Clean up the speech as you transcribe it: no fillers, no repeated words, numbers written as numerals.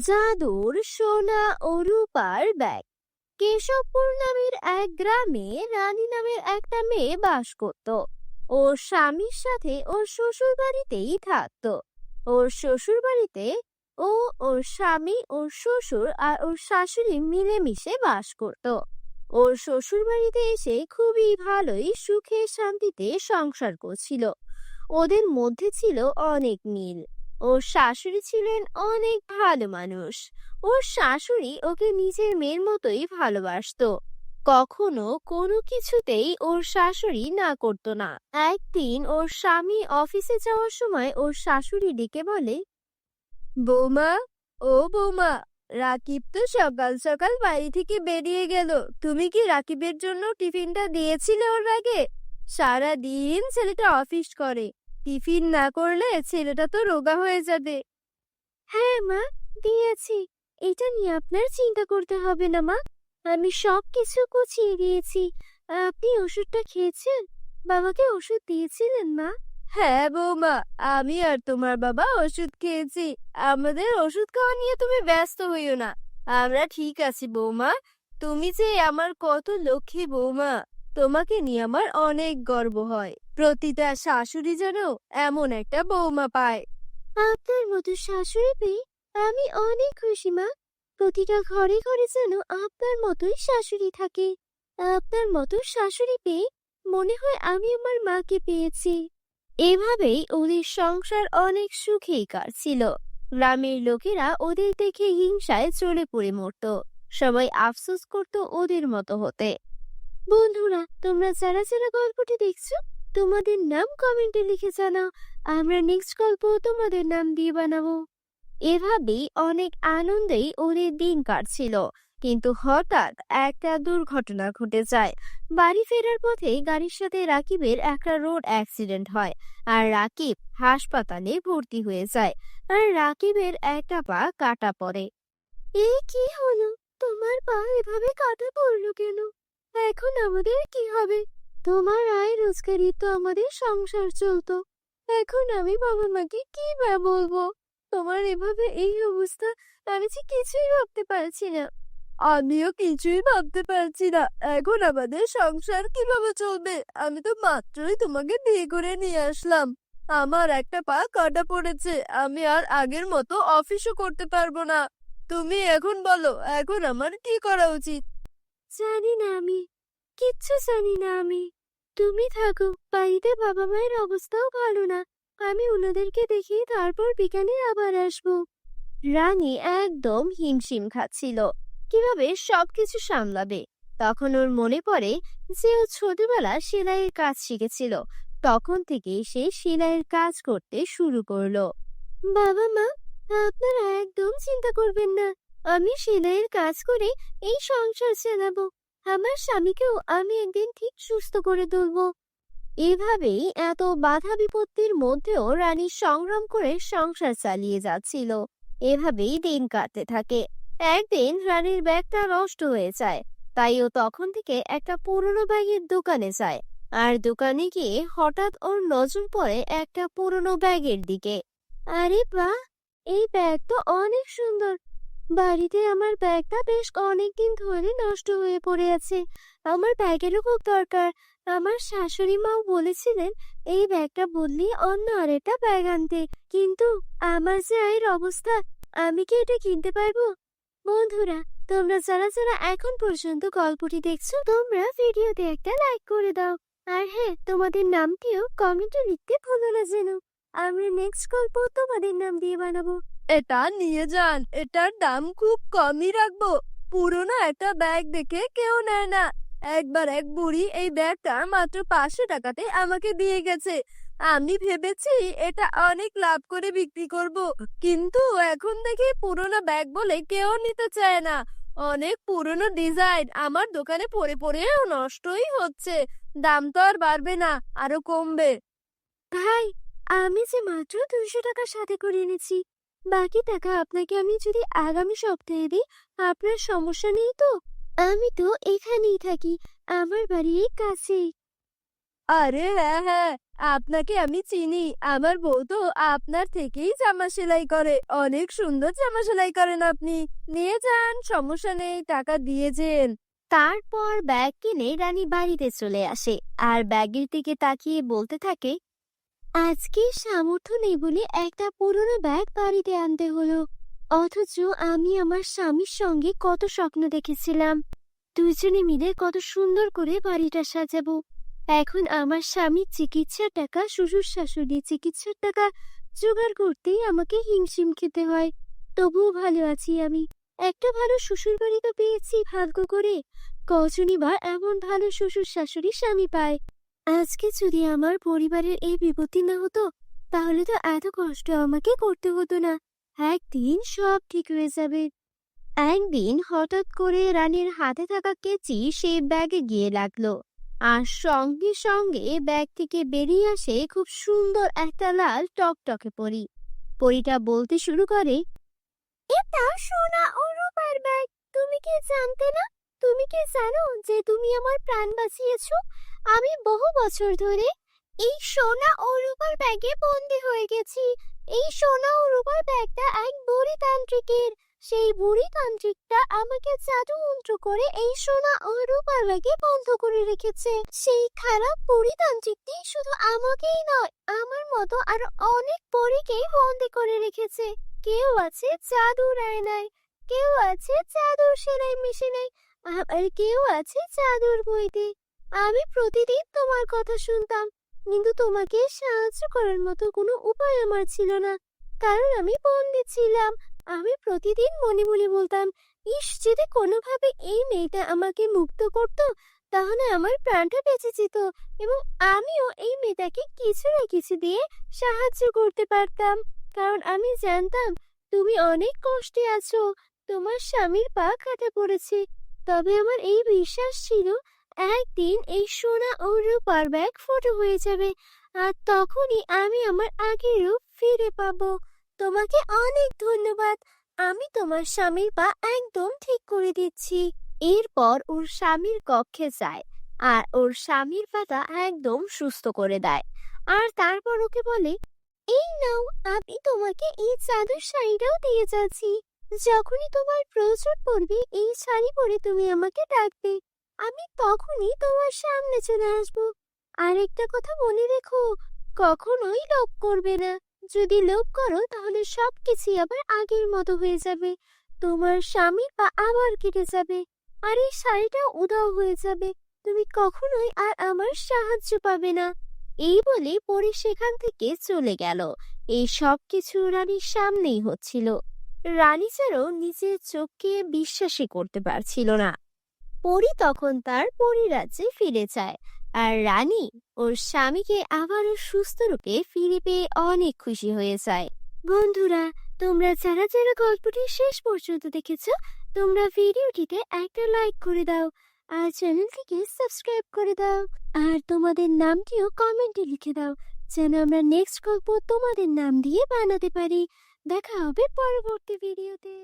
জাদুর সোনা ও রূপার ব্যাগ। কেশবপুর নামের এক গ্রামে রানী নামের একটা মেয়ে বাস করত। ওর স্বামীর সাথে ওর শ্বশুর বাড়িতেই থাকতো। ওর শ্বশুর বাড়িতে ও ওর স্বামী, ওর শ্বশুর আর ওর শাশুড়ি মিলেমিশে বাস করত। ওর শ্বশুর বাড়িতে এসে খুবই ভালোই সুখে শান্তিতে সংসার করছিল। ওদের মধ্যে ছিল অনেক মিল। ওর শাশুড়ি ছিলেন অনেক ভালো মানুষ। ওর শাশুড়ি ওকে নিজের মেয়ের মতোই ভালোবাসতো। কখনো কোনো কিছুতেই ওর শাশুড়ি না করতো না। একদিন ওর স্বামী অফিসে যাওয়ার সময় ওর শাশুড়ি ডেকে বলে, বৌমা, ও বৌমা, রাকিব তো সকাল সকাল বাড়ি থেকে বেরিয়ে গেল। তুমি কি রাকিবের জন্য টিফিনটা দিয়েছিলে ওর ব্যাগে? সারা দিন ছেলেটা অফিস করে, টিফিন না করলে ছেলেটা তো রোগা হয়ে যাবে। হ্যাঁ মা, দিয়েছি। এটা নিয়ে আপনার চিন্তা করতে হবে না মা, আমি সব কিছু গুছিয়ে দিয়েছি। আপনি ওষুধটা খেয়েছেন? বাবাকে ওষুধ দিয়েছিলেন মা? হ্যাঁ বৌমা, আমি আর তোমার বাবা ওষুধ খেয়েছি। আমাদের ওষুধ খাওয়া নিয়ে তুমি ব্যস্ত হইও না, আমরা ঠিক আছি বৌমা। তুমি যে আমার কত লক্ষ্মী বৌমা, তোমাকে নিয়ে আমার অনেক গর্ব হয়। প্রতিটা শাশুড়ি যেন এমন একটা বৌমা পায়। আপনার মতো শাশুড়ি পেয়ে আমি অনেক খুশি মা। প্রতিটা ঘরে ঘরে যেন আপনার মতোই শাশুড়ি থাকে। আপনার মতো শাশুড়ি পেয়ে মনে হয় আমি আমার মাকে পেয়েছি। এভাবেই ওদের সংসার অনেক সুখেই কাটছিল। গ্রামের লোকেরা ওদের দেখে হিংসায় চলে পড়ে মরত। সবাই আফসোস করত ওদের মতো হতে। বন্ধুরা, তোমরা যারা যারা গল্পটি দেখছো, তোমাদের নাম কমেন্টে লিখে জানাও। আমরা নেক্সট গল্প তোমাদের নাম দিয়ে বানাবো। এভাবেই অনেক আনন্দেই ওদের দিন কাটছিল। কিন্তু হঠাৎ একটা দুর্ঘটনা ঘটে যায়। বাড়ি ফেরার পথে গাড়ির সাথে রাকিবের একটা রোড অ্যাক্সিডেন্ট হয়, আর রাকিব হাসপাতালে ভর্তি হয়ে যায়। আর রাকিবের একটা পা কাটা পড়ে। এই কি হলো? তোমার পা এভাবে কাটা পড়লো কেন? এখন আমাদের কি হবে? তোমার আয় রোজগারই তো আমাদের সংসার চলতো। এখন আমি বাবা মাকে কি বা বলবো? তোমার এভাবে এই অবস্থা, আমি যে কিছুই ভাবতে পারছি না। আমিও কিছুই ভাবতে পারছি না, এখন আমাদের সংসার কিভাবে চলবে? আমি তো মাত্রই তোমাকে বিয়ে করে নিয়ে আসলাম। আমার একটা পা কাটা পড়েছে, আমি আর আগের মতো অফিসও করতে পারবো না। তুমি এখন বলো, এখন আমার কি করা উচিত? জানি না আমি, কিচ্ছু জানি না আমি। তুমি থাকো, বাড়িতে বাবা মায়ের অবস্থাও ভালো না। আমি ওনাদেরকে দেখি, তারপর বিকালে আবার আসবো। রানী একদম হিমশিম খাচ্ছিল কিভাবে সবকিছু সামলাবে। তখন ওর মনে পড়ে যে ও ছোটবেলা সেলাইয়ের কাজ শিখেছিল। তখন থেকেই সে সেলাইয়ের কাজ করতে শুরু করলো। বাবা মা, আপনারা একদম চিন্তা করবেন না, আমি সেলাইয়ের কাজ করে এই সংসার চালাবো। আমার স্বামীকেও আমি একদিন ঠিক সুস্থ করে তুলবো। এভাবেই এত বাধা বিপত্তির মধ্যেও রানী সংগ্রাম করে সংসার চালিয়ে যাচ্ছিল। এভাবেই দিন কাটতে থাকে। একদিন রানীর ব্যাগটা নষ্ট হয়ে যায়, তাই ও তখন থেকে একটা পুরনো ব্যাগের দোকানে যায়। আর দোকানে গিয়ে হঠাৎ ওর নজর পড়ে একটা পুরনো ব্যাগের দিকে। আরে বাহ, এই ব্যাগ তো অনেক সুন্দর। বাড়িতে আমার ব্যাগটা বেশ অনেকদিন ধরে নষ্ট হয়ে পড়ে আছে। আমার ব্যাগেরও খুব দরকার। আমার শাশুড়ি মাও বলেছিলেন এই ব্যাগটা বদলিয়ে অন্য আরেকটা ব্যাগ আনতে, কিন্তু আমার যে আয়ের অবস্থা, আমি কি এটা কিনতে পারবো? বন্ধুরা, তোমরা যারা যারা এখন পর্যন্ত গল্পটি দেখছো, তোমরা ভিডিওতে একটা লাইক করে দাও। আর হ্যাঁ, তোমাদের নামটিও কমেন্টে লিখতে ভুলো না যেন। আমরা নেক্সট গল্প তোমাদের নাম দিয়ে বানাবো। এটা নিয়ে যান, এটার দাম খুব কমই রাখবো। পুরোনো একটা ব্যাগ দেখে কেউ নেয় না। একবার এক বুড়ি এই ব্যাগটা মাত্র 500 টাকাতে আমাকে দিয়ে গেছে। আমি ভেবেছি এটা অনেক লাভ করে বিক্রি করব, কিন্তু এখন দেখি পুরোনো ব্যাগ বলে কেউ নিতে চায় না। অনেক পুরোনো ডিজাইন আমার দোকানে পড়ে পড়েও নষ্টই হচ্ছে। দাম তো আর বাড়বে না, আরো কমবে। ভাই, আমি যে মাত্র 200 টাকা সাথে করে এনেছি। বাকি টাকা আপনাকে আমি যদি আগামী সপ্তাহে দিই, আপনার সমস্যা নেই তো? আমি তো এখানেই থাকি, আমার বাড়ি এই কাছেই। আরে হ্যাঁ হ্যাঁ, আপনাকে আমি চিনি। আমার বউ তো আপনার থেকেই জামা সেলাই করে। অনেক সুন্দর জামা সেলাই করেন আপনি। নিয়ে যান, সমস্যা নেই, টাকা দিয়ে যেন। তারপর ব্যাগ কিনে রানী বাড়িতে চলে আসে আর ব্যাগের দিকে তাকিয়ে বলতে থাকে, আজকে সামর্থ্য নেই বলে একটা পুরনো ব্যাগ বাড়িতে আনতে হলো। অথচ আমি আমার স্বামীর সঙ্গে কত স্বপ্ন দেখেছিলাম, দুজনে মিলে কত সুন্দর করে বাড়িটা সাজাবো। এখন আমার স্বামীর চিকিৎসার টাকা, শ্বশুর শাশুড়ি চিকিৎসার টাকা জোগাড় করতেই আমাকে হিমশিম খেতে হয়। তবুও ভালো আছি আমি। একটা ভালো শ্বশুর বাড়ি তো পেয়েছি ভাগ্য করে। কজনই বা এমন ভালো শ্বশুর শাশুড়ি স্বামী পায়। আজকে যদি আমার পরিবারের এই বিপত্তি না হতো, তাহলে তো এত কষ্ট আমাকে করতে হতো না। একদিন সব ঠিক হয়ে যাবে। একদিন হঠাৎ করে রানীর হাতে থাকা কেচি সে ব্যাগে গিয়ে লাগলো, আর সঙ্গে সঙ্গে ব্যাগ থেকে বেরিয়ে আসে খুব সুন্দর একটা লাল টকটকে পরী। পরীটা বলতে শুরু করে, এটা সোনা ও রূপার ব্যাগ। তুমি কি জানতে না? তুমি কি জানো যে তুমি আমার প্রাণ বাঁচিয়েছো? আমি বহু বছর ধরে এই সোনা ও রূপার ব্যাগে বন্দি হয়ে গেছি। এই সোনা ও রূপার ব্যাগটা এক বুড়ি তান্ত্রিকের। সেই বুড়ি তান্ত্রিকটা আমাকে জাদু মন্ত্র করে এই সোনা ও রূপার ব্যাগে বন্ধ করে রেখেছে। সেই খারাপ বুড়ি তান্ত্রিকটি শুধু আমাকেই নয়, আমার মতো আরো অনেক পরীকেই বন্দি করে রেখেছে। কেউ আছে জাদুর আয়নায়, কেউ আছে জাদুর সেলাই মেশিনে, আবার কেউ আছে জাদুর বইতে। আমি প্রতিদিন তোমার কথা শুনতাম, কিন্তু তোমাকে সাহায্য করার মতো কোনো উপায় আমার ছিল না, কারণ আমি বন্দি ছিলাম। আমি প্রতিদিন মনে মনে বলতাম, ইস, যদি কোনোভাবে এই মেয়েটা আমাকে মুক্ত করত, তাহলে আমার প্রাণটা বেঁচে যেত এবং আমিও এই মেয়েটাকে কিছু না কিছু দিয়ে সাহায্য করতে পারতাম। কারণ আমি জানতাম তুমি অনেক কষ্টে আছো, তোমার স্বামীর পা কাটা পড়েছে। তবে আমার এই বিশ্বাস ছিল একদিন এই সোনা ও রূপার ব্যাগ ফুটো হয়ে যাবে, আর তখনই আমি আমার আগের রূপ ফিরে পাবো। তোমাকে অনেক ধন্যবাদ। আমি তোমার স্বামীর পা একদম ঠিক করে দিচ্ছি। এরপর ওর স্বামীর কক্ষে যায় আর ওর স্বামীর পাটা একদম সুস্থ করে দেয়। আর তারপর ওকে বলে, এই নাও, আমি তোমাকে এই জাদুর শাড়িটাও দিয়ে যাচ্ছি। যখনই তোমার প্রয়োজন পড়বে এই শাড়ি পরে তুমি আমাকে ডাকবে, আমি তখনই তোমার সামনে চলে আসবো। আর একটা কথা মনে রেখো, কখনোই লোভ করবে না। যদি লোভ করো তাহলে সবকিছুই আবার আগের মতো হয়ে যাবে। তোমার স্বামীর পা আবার কেটে যাবে, আর এই শাড়িটা উধাও হয়ে যাবে। তুমি কখনোই আর আমার সাহায্য পাবে না। এই বলে পরে সেখান থেকে চলে গেল। এই সব কিছু রানীর সামনেই হচ্ছিল। রানী যেন নিজের চোখকে বিশ্বাসই করতে পারছিল না। পরী তখন তার পরিরাজ্যে ফিরে যায়, আর রানী ওর স্বামীকে আবারও সুস্থ রূপে ফিরে পেয়ে অনেক খুশি হয়ে যায়। বন্ধুরা, তোমরা যারা যারা গল্পটি শেষ পর্যন্ত দেখেছো, তোমরা ভিডিওটিতে একটা লাইক করে দাও আর চ্যানেলটিকে সাবস্ক্রাইব করে দাও, আর তোমাদের নামটিও কমেন্টে লিখে দাও, যেন আমরা নেক্সট গল্প তোমাদের নাম দিয়ে বানাতে পারি। দেখা হবে পরবর্তী ভিডিওতে।